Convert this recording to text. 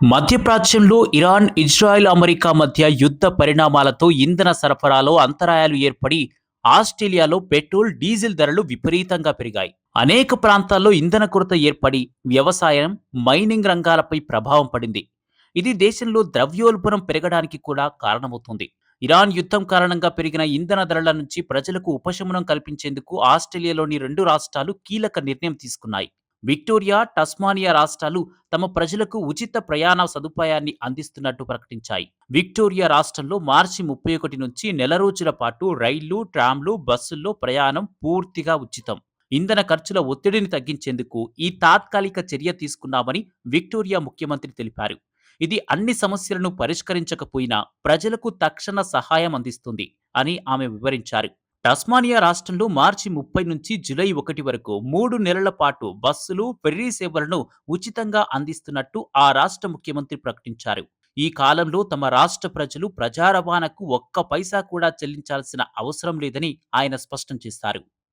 మధ్యప్రాచ్యంలో Iran, Israel, America మధ్య యుద్ధ పరిణామాలతో ఇంధన సరఫరాలో అంతరాయాలు ఏర్పడి ఆస్ట్రేలియాలో పెట్రోల్, డీజిల్ ధరలు విపరీతంగా పెరిగాయి. అనేక ప్రాంతాల్లో ఇంధన కొరత ఏర్పడి వ్యవసాయం, మైనింగ్ రంగాలపై ప్రభావం పడింది. ఇది దేశంలో ద్రవ్యోల్బణం పెరగడానికి కూడా కారణమవుతుంది. ఇరాన్ యుద్ధం కారణంగా పెరిగిన ఇంధన ధరల నుంచి ప్రజలకు ఉపశమనం కల్పించేందుకు ఆస్ట్రేలియాలోని 2 రాష్ట్రాలు కీలక నిర్ణయం తీసుకున్నాయి. విక్టోరియా, టస్మానియా రాష్ట్రాలు తమ ప్రజలకు ఉచిత ప్రయాణ సదుపాయాన్ని అందిస్తున్నట్టు ప్రకటించాయి. విక్టోరియా రాష్ట్రంలో మార్చి 31 నుంచి నెల రోజుల పాటు రైళ్లు, ట్రామ్లు, బస్సుల్లో ప్రయాణం పూర్తిగా ఉచితం. ఇంధన ఖర్చుల ఒత్తిడిని తగ్గించేందుకు ఈ తాత్కాలిక చర్య తీసుకున్నామని విక్టోరియా ముఖ్యమంత్రి తెలిపారు. ఇది అన్ని సమస్యలను పరిష్కరించకపోయినా ప్రజలకు తక్షణ సహాయం అందిస్తుంది అని ఆమె వివరించారు. టస్మానియా రాష్ట్రంలో మార్చి 30 నుంచి జూలై 1 వరకు 3 నెలల పాటు బస్సులు, ఫెర్రీ సేవలను ఉచితంగా అందిస్తున్నట్టు ఆ రాష్ట్ర ముఖ్యమంత్రి ప్రకటించారు. ఈ కాలంలో తమ రాష్ట్ర ప్రజలు ప్రజా రవాణాకు ఒక్క పైసా కూడా చెల్లించాల్సిన అవసరం లేదని ఆయన స్పష్టం చేశారు.